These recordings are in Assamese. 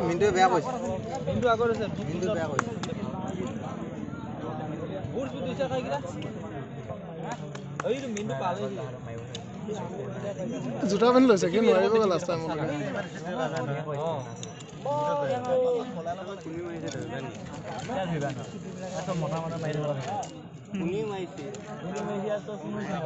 মিন্টু বেয়া কৈছে মিন্টু আগৰ আছে মিন্টু বেয়া কৈছে বুট দিছে খাইগিলা এইটো মিন্টু পালে জুতা পিন্ধি লৈছে কি নোৱাৰিব লাষ্ট টাইম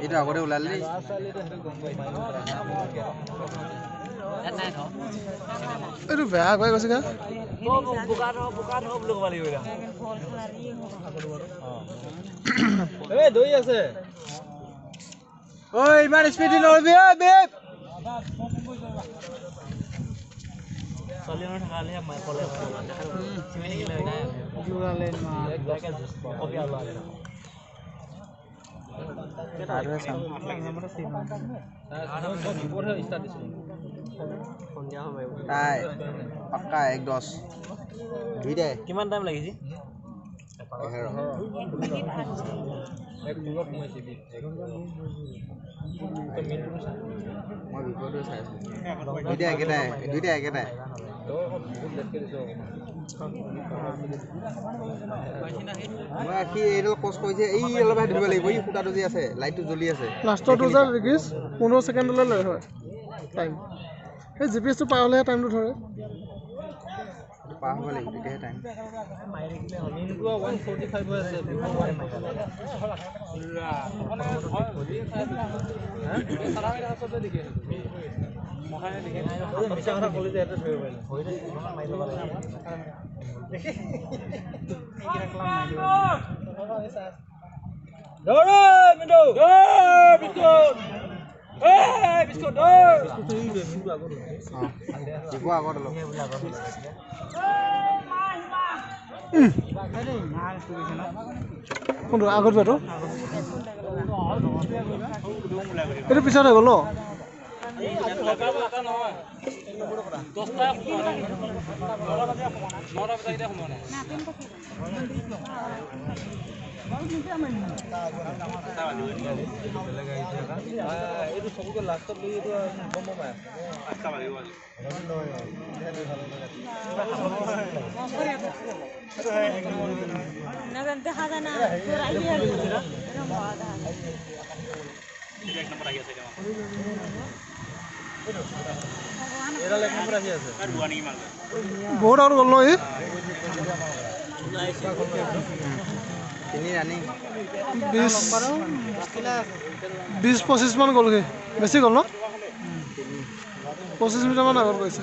এইটো আগতে ওলালে এইটো বেয়া কৈ কৈছে কা এই দৈ আছে ঐ ইমান স্পীডি নৰবি ঐ বেব চলিনৰ থাকালে মই কলে চিমিনি গিলা নাই জুৰালে মা একদম কপি আলো আলে আৰু চাম আমৰা সিম আৰু বিপৰহে ষ্টাৰ্ট দিছিল সন্ধিয়া সময় তাই পাক্কা 1:10 ভিদে কিমান টাইম লাগিছে 11 এক মিনিট সময়ছে বি তো মিনিট মই বিপৰটো চাই আছো দুইটা একেটাই তো বহুত লেটকে দিছো মই কি এডল কোচ কৈছে এই অলপ ধৰিব লাগিব এই ফুটাটো যে আছে লাইটটো জ্বলি আছে লাষ্টৰ দুজাৰ ৰিগিস 15 সেকেন্ডলৈ লৈ হয় টাইম এই জিপিএস টো পাওলে টাইমটো ধৰে পাহ হ'ব লাগিব তেতিয়াহে টাইম মাইৰে কিলে মিনিটটো 145 হৈ আছে বিফোৰ ওয়ান মাইকালে সাৰাৱে হাততে দেখি মহানে দেখি মিছা কথা কলি যে এটা ধৰিব পাৰিলে হৈ যায় মাইৰ লব লাগে দেখি এইকিৰা ক্লাম মাইৰ দৌৰা মিন্টু বিস্কুট বিস্কুট মিন্টু আগত দিব আগত লগ কোনটো আগত বাটো এইটো পিছত হৈ গ'ল ন এইটো সবকে লাষ্টত লৈ এইটো বম পায় আস্তা লাগিব না দেখা যায় না তোর আইডিয়া এক নম্বর আই আছে এরা এক নম্বর আই আছে আর বুয়া নি মাল বহুত আর গল নই তিনি রানিং 20-25 মান গলগে বেছি গল ন 25 মিটার মান আগত গৈছে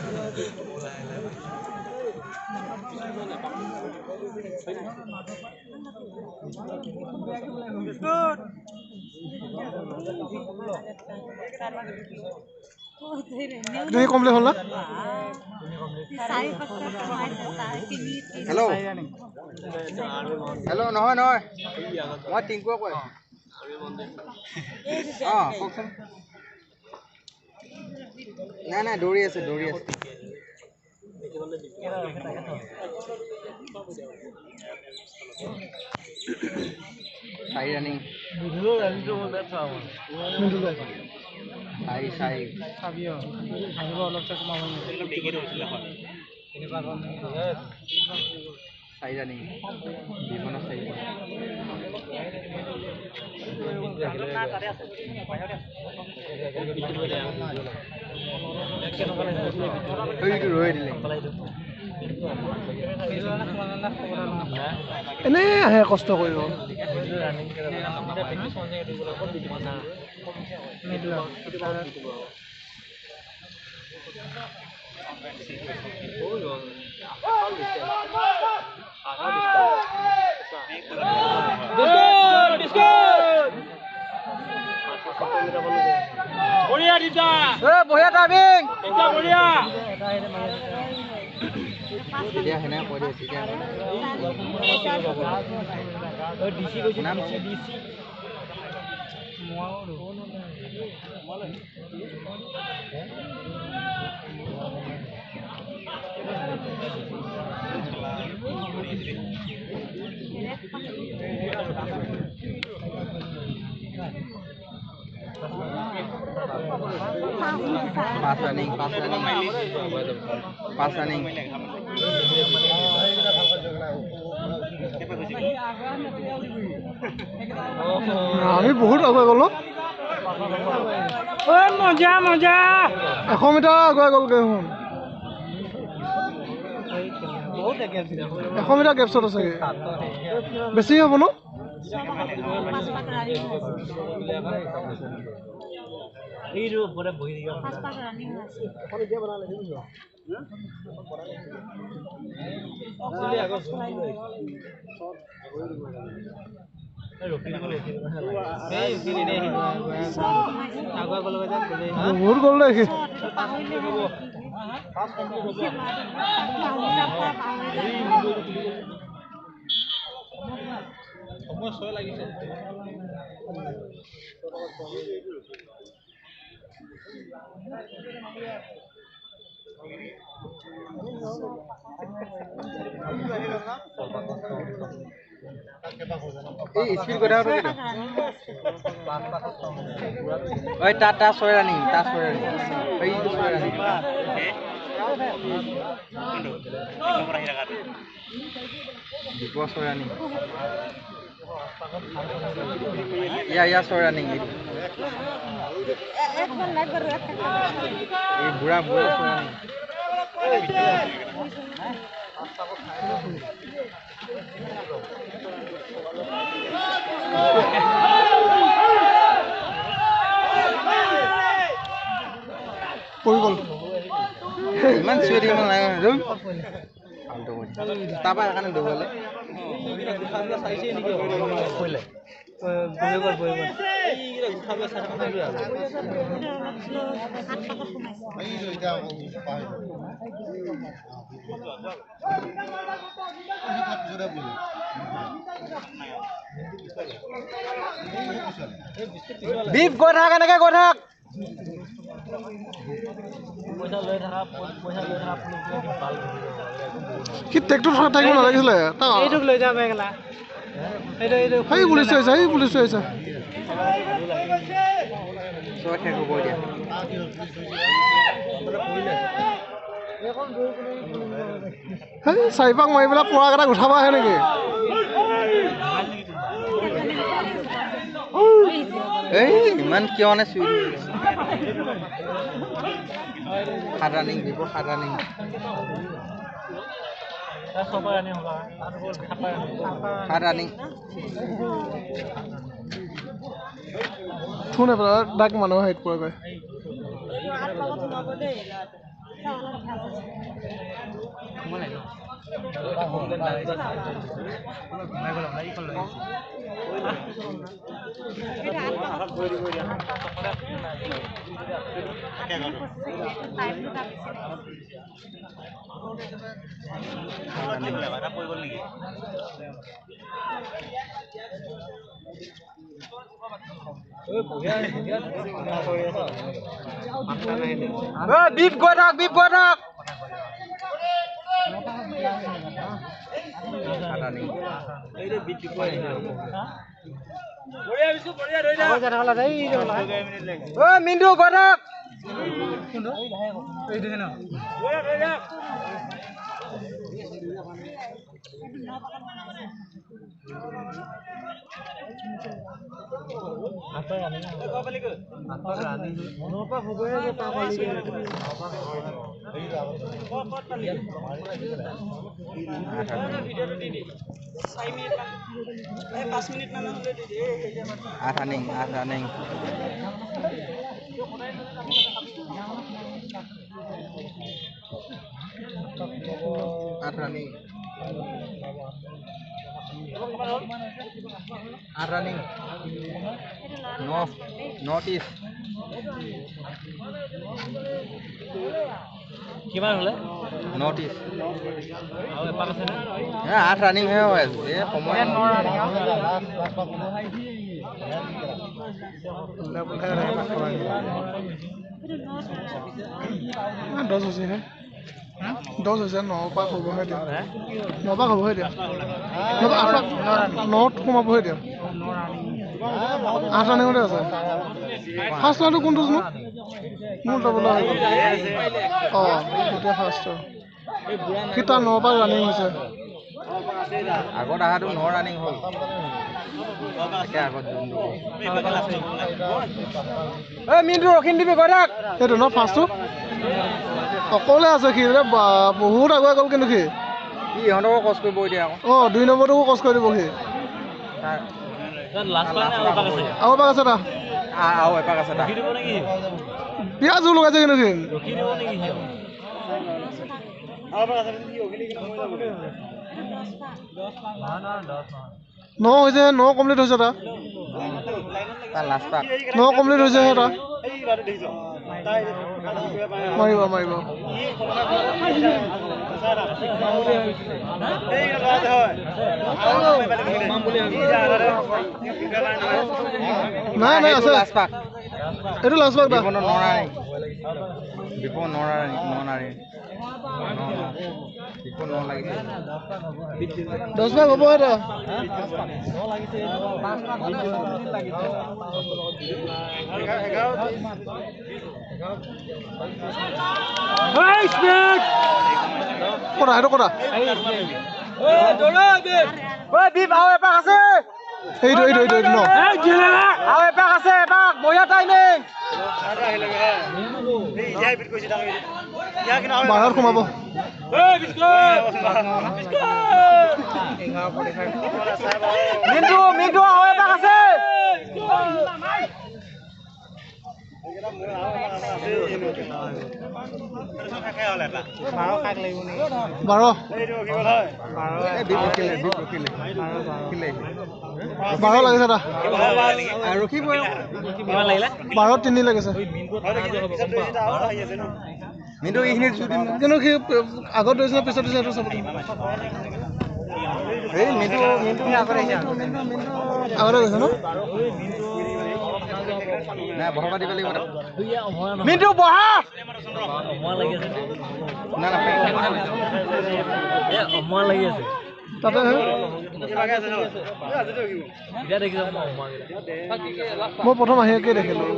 नहीं कमप्लीट होला हेलो हेलो নহয় নহয় মই টিংকু কয় কওকচোন নাই নাই দৌৰি আছে চাই ৰানিং ভিডিও ৰানিংটো মই বেট চাও চাই চাবিও আহিব অলপ চক মামা একদম ডিগি ৰৈছিল এখন এনেকুৱা কোন চাই ৰানিং বিমান চাই না তাৰে আছে এইটো ৰৈ দিলে এনে আহে কষ্ট কৰিব বঢ়িয়া দিদা বঢ়িয়া টাইমিং এটা বঢ়িয়া তেতিয়া হেনে কৈ দে তেতিয়া ও ডিসি কৈছে নাম ডিসি Pass running. আমি বহুত আগুৱাই গ'লো মজা 100 মিটাৰ আগুৱাই গ'লগৈ শুন 100 মিটাৰ গেপছত আছে বেছি হ'ব ন বহুত গ'ল দেখি স্পিড কথা ওই টা সয় রানিং এই তো সয় রানিং বিপদ সয় রানিং ইয়া সয় রানিং এই বুড়া সয় রানিং পৰি গ'ল ইমান চিঞৰি ইমান নাই তাৰপৰা সেইকাৰণে দৌৰালে দীপ গৈ থাক এনেকে গৈ থাক কি টেকটো থাকিব নালাগিছিলে এইটোক লৈ যাম এগলা সেই পুলিচ হৈছে চব শেষ হ'ব এতিয়া সেই 4 পাক মাৰি পেলাই পৰা কেইটাক উঠাব আহে নেকি এই ইমান কিয় নে চুৰি হাত ৰানিং দিব হাত ৰানিং থুনে পেলাই ডাক মানুহ হাইট পৰেগৈ বিপ গৈ থাক মিন্টু গৈ থাক running. Running. Notice. কিমান হলে notice আৰু এপাক আছে না running হে হয় এ সময় 10 হৈছে 9 পাক হ'বহে দিয়া 9 পাক হ'বহে দিয়া 9 সোমাবহে দিয়া 8 ৰানিঙতে আছে ফাৰ্ষ্ট লাইনটো কোনটো নো মোৰ ডাবল হৈ গ'ল এতিয়া ফাৰ্ষ্ট কিটা 9 পাক ৰানিং হৈছে আগত আহাটো 9 ৰানিং হ'ল তাকে আগত মিনটো ৰখিন দিবি গৈ থাক সেইটো ন ফাৰ্ষ্টটো অকলে আছে সি বহুত আগুৱাই গ'ল কিন্তু সি ইহঁতকো কষ্ট কৰিব এতিয়া আকৌ 2 নম্বৰটোকো কষ্ট কৰি দিব সি আৰু পাক আছে তা আৰু এপাক আছে তা বিয়া জোৰ লগাইছে কিন্তু সি ন হৈছে 9 কমপ্লিট হৈছে তা লাষ্ট পাক 9 কমপ্লিট হৈছে তা মাৰিব নাই আছে লাষ্ট পাক এইটো লাষ্ট পাক তা বিপন নৰাৰি 10 পাক হ'ব এটা কটা সেইটো কটা বিপ আৰু এপাক আছে এইটো ন আৰু এপাক আছে এপাক বঢ়িয়া টাইমিং 12 সোমাব মিনটো আৰু এপাক আছে বাৰ লাগিছে তা 12 3 লাগিছে মিনটো এইখিনি কিন্তু সি আগত গৈছিল পিছত দিছে সেইটো চাব এই মিনটো আগতে গৈছে ন নাই বহা দিব লাগিব মিনটো বহা না লাগি আছে তাতে মই প্ৰথম আহি একেই দেখিলোঁ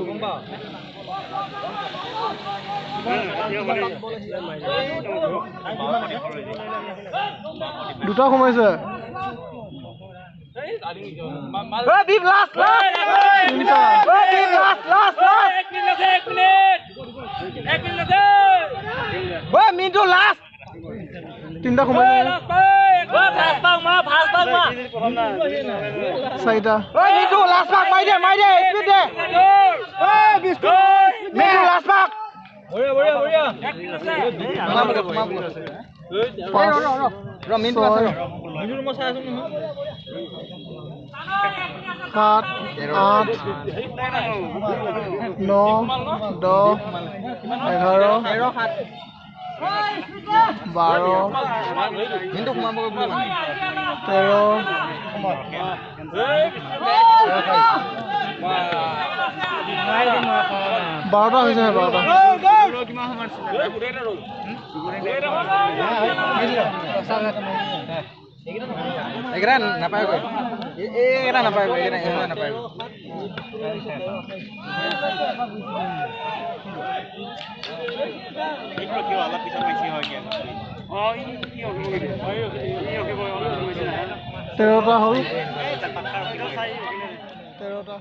দুটা সোমাইছে মিনটো লাষ্ট 3টা সোমাইছে 4টা মিনটো লাষ্ট পাক মাৰি দে স্পিড দে মিনটো লাষ্ট পাক মিনটো আছে 7 8 9 10 11 12 মিনটো সোমাব বুলি মানে 12টা হৈছে 12টা এইকেইটা নাপায়গৈ এইকেইটা নাপায়গৈ এইকেইটা নাপায়গৈ তেৰটা হ'ল 13টা